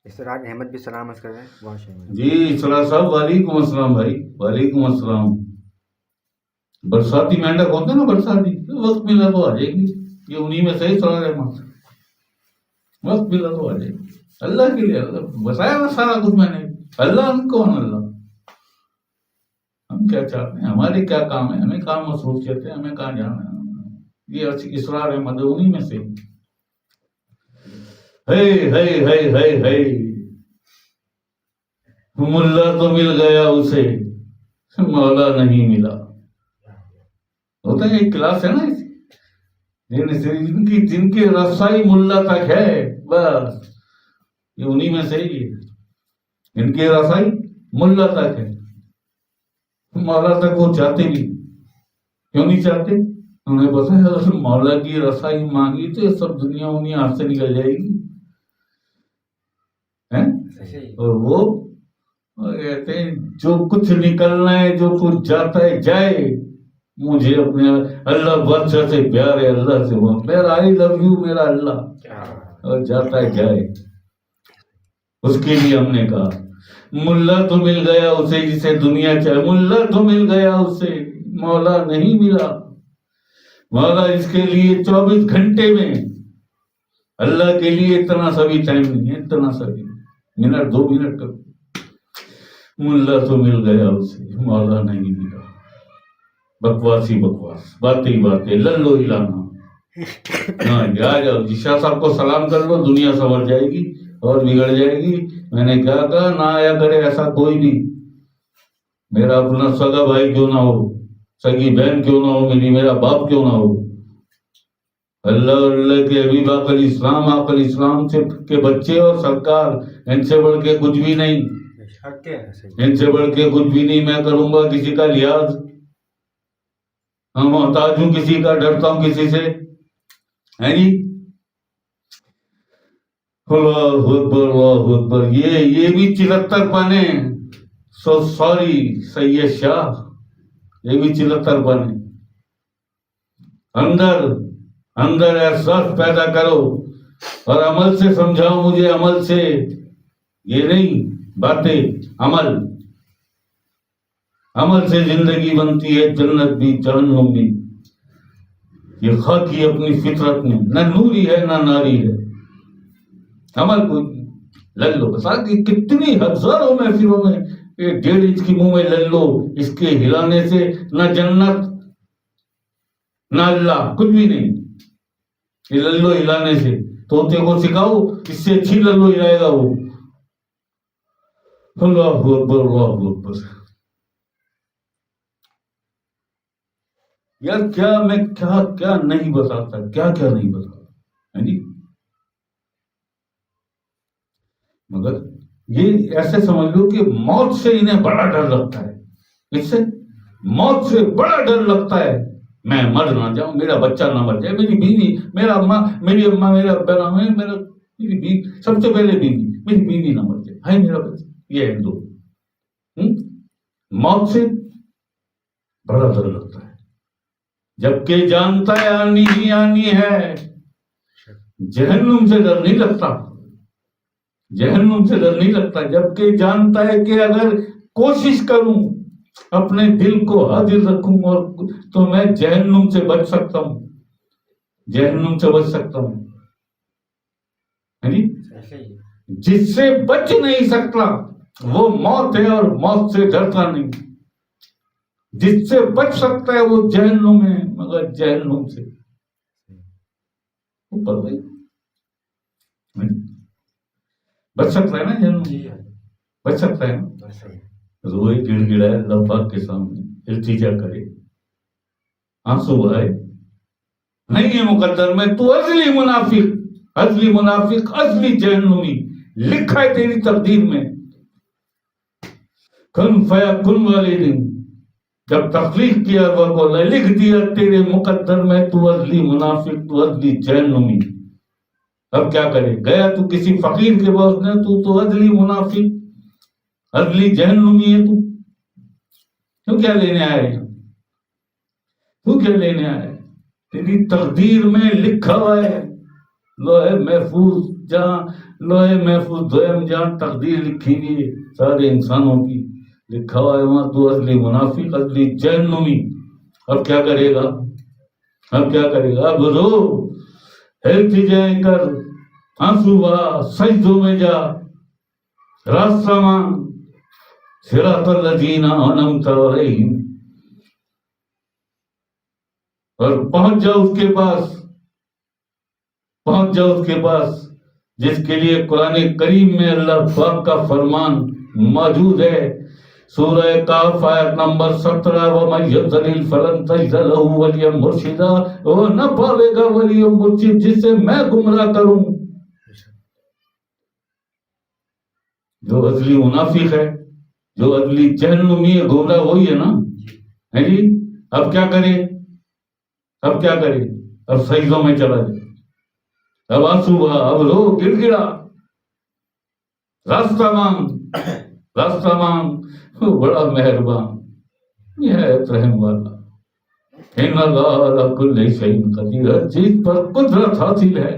اسراج احمد بھی سلام عرض کر رہے ہیں بہت شکریہ جی اسرار صاحب وعلیکم السلام بھائی، وعلیکم السلام۔ برساتی مینڈک ہوتے ہیں نا، برساتی وقت ملا تو آ جائے گی، یہ انہی میں صحیح اسرار احمد، وقت ملا تو آ جائے گی۔ اللہ کے لیے اللہ بتایا نا سارا کچھ میں نے، اللہ ہم کون اللہ، ہم کیا چاہتے ہیں، ہمارے کیا کام ہے، ہمیں کام مصروفیت ہے، ہمیں کہاں جانا ہے۔ یہ اسرار احمد انہی میں سے۔ ہے ملا تو مل گیا اسے، مولا نہیں ملا۔ ہوتا ہے ایک کلاس ہے نا، جن کی رسائی ملا تک ہے، بس یہ انہی میں سے ہی ہے، ان کی رسائی ملا تک ہے، مولا تک وہ چاہتے بھی کیوں نہیں چاہتے؟ انہیں پتا ہے اگر مولا کی رسائی مانگی تو یہ سب دنیا انہی ہاتھ سے نکل جائے گی، اور وہ کہتے ہیں جو کچھ نکلنا ہے، جو کچھ جاتا ہے جائے، مجھے اپنے اللہ بادشاہ سے پیار ہے، اللہ سے وہ میرا آئی لو یو میرا اللہ، اور جاتا ہے جائے۔ اس کے لیے ہم نے کہا ملا تو مل گیا اسے جسے دنیا چاہے، ملا تو مل گیا اسے، مولا نہیں ملا۔ مولا اس کے لیے 24 گھنٹے میں، اللہ کے لیے اتنا سا بھی ٹائم نہیں ہے، اتنا سا بھی منٹ 2 منٹ کا، ملا تو مل گیا اسے، مولا نہیں ملا۔ بکواس ہی بکواس، باتیں ہی باتیں، للو ہلانا۔ ہاں آ جاؤ جی، شاہ صاحب کو سلام کر لو، دنیا سنور جائے گی اور بگڑ جائے گی۔ میں نے کیا کہا، نہ آیا کرے ایسا کوئی بھی، میرا اپنا سگا بھائی کیوں نہ ہو، سگی بہن کیوں نہ ہو میری، میرا باپ کیوں نہ ہو، اللہ اللہ کے حبیب آقا علیہ السلام، آقا علیہ السلام کے بچے اور سرکار، ان سے بڑھ کے کچھ بھی نہیں، ان سے بڑھ کے کچھ بھی نہیں۔ میں کروں گا کسی کا لحاظ، محتاج ہوں کسی کا، ڈرتا ہوں کسی سے، ہے جی۔ اللہ اکبر اللہ اکبر۔ یہ بھی 74 پانے، سو سوری سید شاہ، یہ بھی 74 پانے۔ اندر احساس پیدا کرو اور عمل سے سمجھاؤ مجھے، عمل سے، یہ نہیں باتیں، عمل سے زندگی بنتی ہے، جنت بھی جہنم بھی۔ یہ خاکی اپنی فطرت میں، نہ نوری ہے نہ ناری ہے، عمل کوئی للو بس۔ آگے کتنی ہزاروں محفلوں میں یہ 1.5 انچ کی منہ میں للو، اس کے ہلانے سے نہ جنت نہ اللہ، کچھ بھی نہیں، یہ للو ہلانے سے۔ طوطے کو سکھاؤ، اس سے اچھی للو ہلائے گا وہ۔ اللہ اکبر اللہ اکبر۔ یار کیا میں کیا نہیں بتاتا، کیا نہیں بتاتا، ہے جی۔ مگر یہ ایسے سمجھ لو کہ موت سے انہیں بڑا ڈر لگتا ہے، اس سے موت سے بڑا ڈر لگتا ہے، میں مر نہ جاؤں، میرا بچہ نہ مر جائے، میری بیوی، میرا اماں، میری اماں، میرا ابا، میری بیوی، سب سے پہلے بیوی، میری بیوی نہ مر جائے، ہائے میرا بچہ، یہ ہے دو۔ موت سے بڑا ڈر لگتا ہے، جبکہ جانتا ہے آنی ہی آنی ہے۔ جہنم سے ڈر نہیں لگتا، جہنم سے ڈر نہیں لگتا، جبکہ جانتا ہے کہ اگر کوشش کروں، اپنے دل کو حاضر رکھوں اور تو میں جہنم سے بچ سکتا ہوں، جہنم سے بچ سکتا ہوں۔ جس سے بچ نہیں سکتا وہ موت ہے، اور موت سے ڈرتا نہیں۔ جس سے بچ سکتا ہے وہ جہنم ہے، مگر جہنم سے اوپر بھائی بچ سکتا ہے نا، جہنم بچ سکتا ہے نا۔ روئے گڑ گڑائے اللہ پاک کے سامنے، التجا کرے، آنسو آئے، نہیں ہے مقدر میں، تو ازلی منافق، ازلی منافق، ازلی جہنمی، لکھا ہے تیری تقدیر میں۔ کن فیا کن والے دن جب تخلیق کیا وہ لکھ دیا تیرے مقدر میں، تو ازلی منافق، تو ازلی جہنمی۔ اب کیا کرے، گیا تو کسی فقیر کے پاس نے، تو ازلی منافق، ازلی جہنمی ہے۔ تو کیا لینے آئے، تو کیا لینے آئے، تیری تقدیر میں لکھا ہوا ہے لوہے محفوظ جہاں لوہے محفوظ دویم جہاں تقدیر لکھی گئی سارے انسانوں کی، لکھا ہوا ہے وہاں تو اصلی منافق اصلی جہنمی۔ اب کیا کرے گا؟ اب کیا کرے گا؟ اب رو، التجائیں کر، آنسو بہا، سجدوں میں جا، راستہ مانگ، صراط الذین انعمت علیہم، اور پہنچ جاؤ اس کے پاس، پہنچ جاؤ اس کے پاس جس کے لیے قرآن کریم میں اللہ پاک کا فرمان موجود ہے۔ سورہ کاف آیت نمبر 17، وَمَن يُضْلِلْ فَلَن تَجِدَ لَهُ وَلِيًّا مُرْشِدًا، وہ نہ پاوے گا ولی و مرشد جسے میں گمراہ کروں۔ جو اصلی منافق ہے، جو اصلی جہنمی ہے، گمراہ وہی ہے نا، ہے جی۔ اب کیا کرے؟ اب کیا کرے؟ اب سجدوں میں چلا جائے، اب آنسو بہا، اب رو، گڑ گڑا، راستہ مانگ، راستہ مانگ۔ وہ بڑا مہربان، نہایت رحم والا، ان اللہ علی کل شیء قدیر، ہر چیز پر قدرت حاصل ہے۔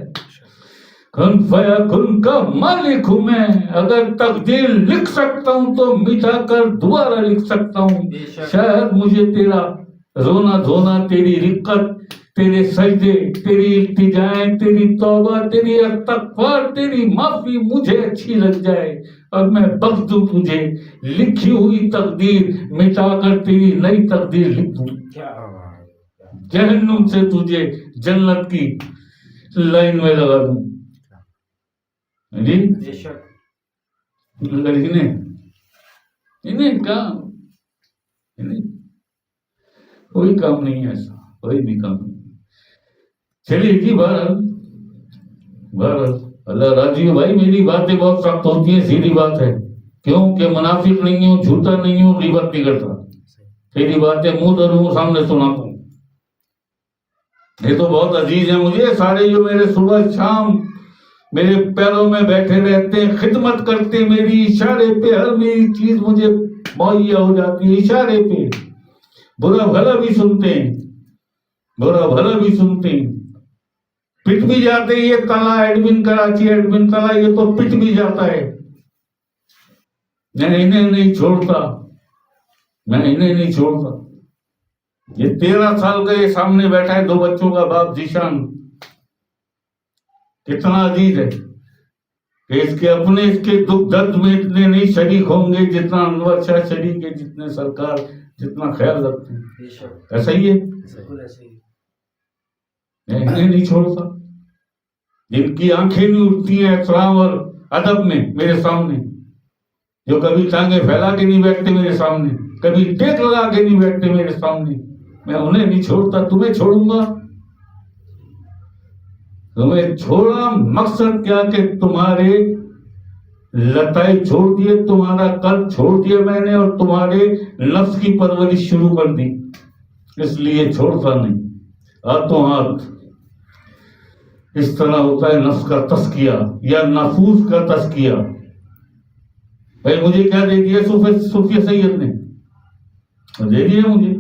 کن فیکن کا مالک ہوں میں، اگر تقدیر لکھ سکتا ہوں تو مٹا کر دوبارہ لکھ سکتا ہوں۔ شاید مجھے تیرا رونا دھونا، تیری رقت، تیرے سجدے، تیری التجائیں، تیری توبہ، تیری استغفار، تیری معافی مجھے اچھی لگ جائے اور میں بخش دوں تجھے، لکھی ہوئی تقدیر مٹا کر تیری نئی تقدیر لکھ دوں، جہنم سے تجھے جنت کی لائن میں لگا دوں۔ جی مگر انہیں کام، کوئی کام نہیں ہے ایسا، کوئی بھی کام نہیں۔ چلیے جی، بہرحال اللہ راضی ہو بھائی، میری باتیں بہت سخت ہوتی ہیں، سیدھی بات ہے، کیوں کہ منافق نہیں ہوں، جھوٹا نہیں ہوں، غیبت نہیں کرتا، تیری باتیں منہ در منہ سامنے سناتا ہوں۔ یہ تو بہت عزیز ہیں مجھے، سارے جو میرے صبح شام میرے پیروں میں بیٹھے رہتے ہیں، خدمت کرتے ہیں، میری اشارے پہ ہر میری چیز مجھے مہیا ہو جاتی ہے، اشارے پہ برا بھلا بھی سنتے ہیں، برا بھلا بھی سنتے ہیں، پٹ بھی جاتے ہیں۔ یہ تلا ایڈمن کراچی، ایڈمن تلا، یہ تو پٹ بھی جاتا ہے۔ میں انہیں نہیں چھوڑتا، میں انہیں نہیں چھوڑتا۔ یہ 13 سال کا یہ سامنے بیٹھا ہے، 2 بچوں کا باپ ذیشان، کتنا عزیز ہے کہ اس کے اپنے اس کے دکھ درد میں اتنے نہیں شریک ہوں گے جتنا انور شاہ شریک ہے، جتنے سرکار جتنا خیال رکھتے ہیں۔ ایسا ہی ہے، میں انہیں نہیں چھوڑتا، جن کی آنکھیں نہیں اٹھتی ہیں احترام اور ادب میں میرے سامنے، جو کبھی ٹانگیں پھیلا کے نہیں بیٹھتے میرے سامنے، کبھی ٹیک لگا کے نہیں بیٹھتے میرے سامنے، میں انہیں نہیں چھوڑتا۔ تمہیں چھوڑوں گا؟ تمہیں چھوڑا مقصد کیا کہ تمہارے لتائی چھوڑ دیے، تمہارا قلب چھوڑ دیا میں نے، اور تمہارے نفس کی پرورش شروع کر دی، اس لیے چھوڑتا نہیں۔ ہاتھوں ہاتھ اس طرح ہوتا ہے نفس کا تزکیہ یا نفوس کا تزکیہ۔ بھائی مجھے کیا دے دیا صوفیہ سید نے؟ دے دیا مجھے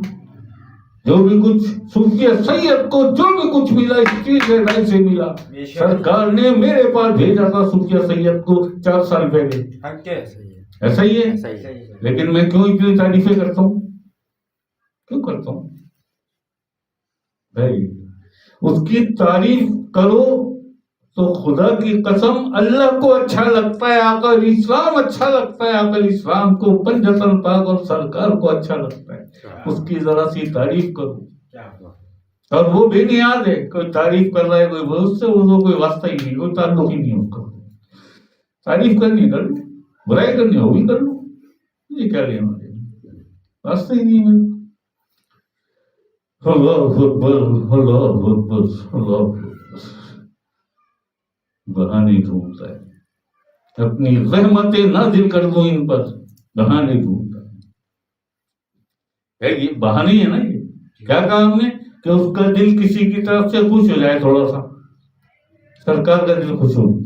جو بھی کچھ صوفیہ سید کو جو بھی کچھ ملا اس چیز سے ملا۔ سرکار نے میرے پاس بھیجا تھا صوفیہ سید کو 4 سال پہلے، ایسا ہی ہے۔ لیکن میں کیوں اتنی تعریفیں کرتا ہوں؟ کیوں کرتا ہوں بھائی؟ اس کی تعریف کرو تو خدا کی قسم اللہ کو اچھا لگتا ہے، آقا اسلام اچھا لگتا ہے، آقا اسلام کو پنجتن پاک اور سرکار کو اچھا لگتا ہے، اس کی ذرا سی تعریف کرو۔ اور وہ بھی نیاز ہے، کوئی تعریف کر رہا ہے کوئی، اس سے وہ کوئی واسطہ ہی نہیں، کوئی تعلق ہی نہیں اس کا۔ تعریف کرنی کر لو، برائی کرنی ہو بھی کر لو، یہ کیا لینا دینا، واسطہ ہی نہیں ہے۔ اللہ اکبر، اللہ اکبر، اللہ اکبر۔ بہانے ڈھونڈتا ہے، اپنی رحمتیں نازل کر دو ان پر، بہانے ڈھونڈتا ہے۔ یہ بہانے ہے نا، یہ کیا کہا ہم نے کہ اس کا دل کسی کی طرف سے خوش ہو جائے، تھوڑا سا سرکار کا دل خوش ہو جائے۔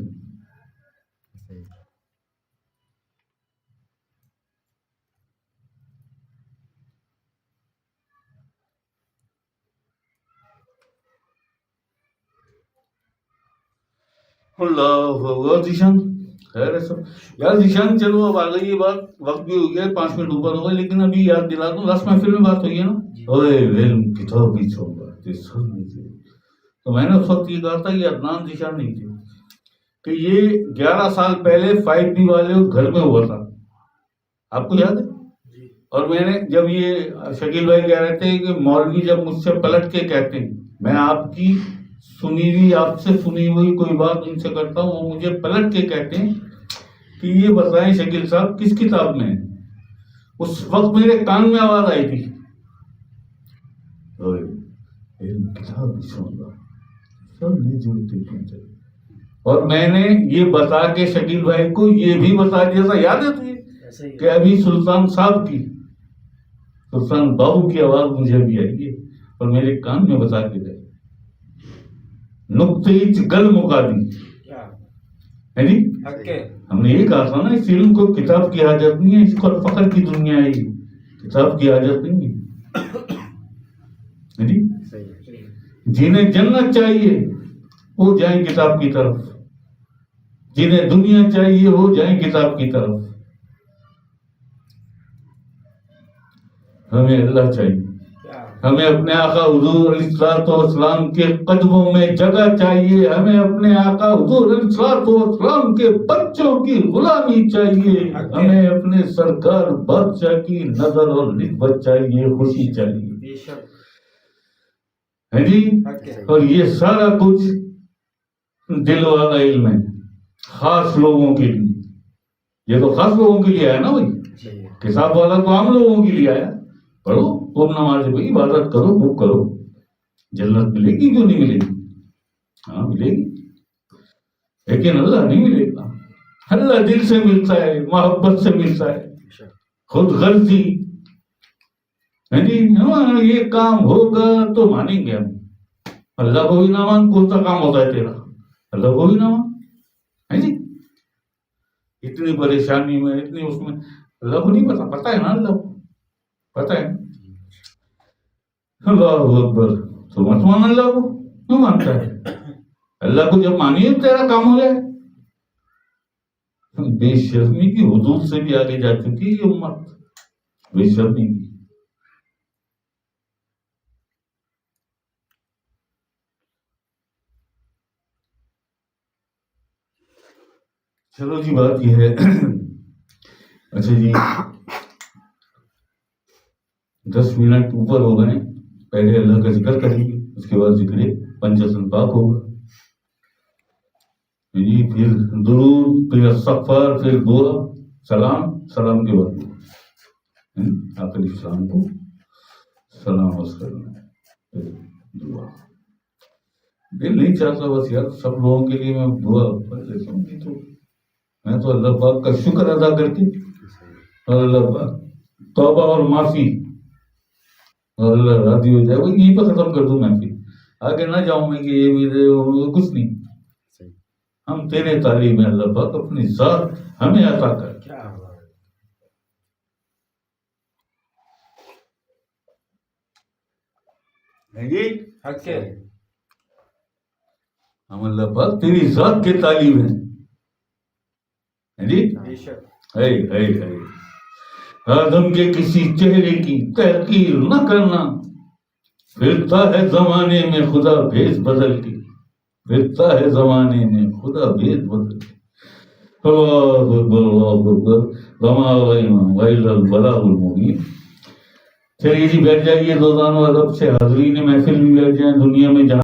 اللہ اکبر ذیشان خیر ہے سب یار ذیشان چلو اب آ گئی یہ بات وقت بھی ہو گیا 5 منٹ اوپر ہو گئے لیکن ابھی یاد دلا دوں لاسٹ محفل میں بات ہوئی ہے نا اوے علم کتاب بھی چھوڑ بات سر نہیں تھی تو میں نے اس وقت یہ کہا تھا یہ عدنان ذیشان نہیں تھے کہ یہ 11 سال پہلے 5D والے اس گھر میں ہوا تھا آپ کو یاد ہے اور میں نے جب یہ شکیل بھائی کہہ رہے تھے کہ مولوی جب مجھ سے پلٹ کے کہتے ہیں میں آپ کی آپ سے سنی ہوئی کوئی بات ان سے کرتا ہوں وہ مجھے پلٹ کے کہتے ہیں کہ یہ بتائیں شکیل صاحب کس کتاب میں ہے اس وقت میرے کان میں آواز آئی تھی اور میں نے یہ بتا کے شکیل بھائی کو یہ بھی بتا دیا تھا یاد ہے تجھے کہ ابھی سلطان صاحب کی سلطان بابو کی آواز مجھے بھی آئی ہے اور میرے کان میں بتا کے گئے نقطے گل مکا دی ہے جی ہم نے یہ کہا تھا نا اس علم کو کتاب کی حاجت نہیں ہے اس کو فخر کی دنیا ہے کتاب کی حاجت نہیں ہے جی جنہیں جنت چاہیے وہ جائیں کتاب کی طرف جنہیں دنیا چاہیے وہ جائیں کتاب کی طرف ہمیں اللہ چاہیے ہمیں اپنے آقا حضور علیہ الصلوۃ والسلام کے قدموں میں جگہ چاہیے ہمیں اپنے آقا حضور علیہ الصلوۃ والسلام کے بچوں کی غلامی چاہیے ہمیں اپنے سرکار بادشاہ کی نظر اور نسبت چاہیے خوشی چاہیے ہے جی اور یہ سارا کچھ دل والا علم ہے خاص لوگوں کے لیے یہ تو خاص لوگوں کے لیے آیا نا بھائی کتاب والا تو عام لوگوں کے لیے آیا پڑھو خوب نماز بھائی عبادت کرو خوب کرو جنت ملے گی کیوں نہیں ملے گی ہاں ملے گی لیکن اللہ نہیں ملے گا اللہ دل سے ملتا ہے محبت سے ملتا ہے خود غرضی ہے جی یہ کام ہوگا تو مانیں گے ہم اللہ کو بھی نہ مان کون سا کام ہوتا ہے تیرا اللہ کو بھی نہ مان ہے جی اتنی پریشانی میں اتنی اس میں اللہ کو نہیں پتا ہے نا اللہ کو پتا ہے اللہ اکبر تو مت مان اللہ کو کیوں مانتا ہے اللہ کو جب مانیے تیرا کام ہو جائے بے شرمی کی حدود سے بھی آگے جا چکی یہ امت بے شرمی کی چلو جی بات یہ ہے اچھا جی 10 منٹ اوپر ہو گئے پہلے اللہ کا ذکر کریں گے اس کے بعد ذکر پنجسن پاک ہوگا جی پھر درود پھر استغفار پھر دعا سلام کے بعد آخری اسلام کو سلام عرض کرنا دعا دل نہیں چاہتا بس یار سب لوگوں کے لیے میں دعا پڑھ لیتا ہوں تو میں تو اللہ پاک کا شکر ادا کر کے اور اللہ پاک توبہ اور معافی اور اللہ راضی ہو جائے وہ یہیں پہ ختم کر دوں میں پھر آگے نہ جاؤں میں کہ یہ میرے کچھ نہیں ہم تیرے تعلیم میں اللہ پاک اپنی ذات ہمیں عطا کر ہم اللہ پاک تیری ذات کے تعلیم ہیں جی آدم کے کسی چہرے کی تحقیر نہ کرنا پھرتا ہے زمانے میں خدا بھیس بدل کے پھرتا ہے زمانے میں خدا بھیس بدل کے اللہ اکبر اللہ اکبر وما علینا الا البلاغ المبین چلیے جی بیٹھ جائیے دوستانو ادب سے حاضرین محفل بھی بیٹھ جائیں دنیا میں جہاں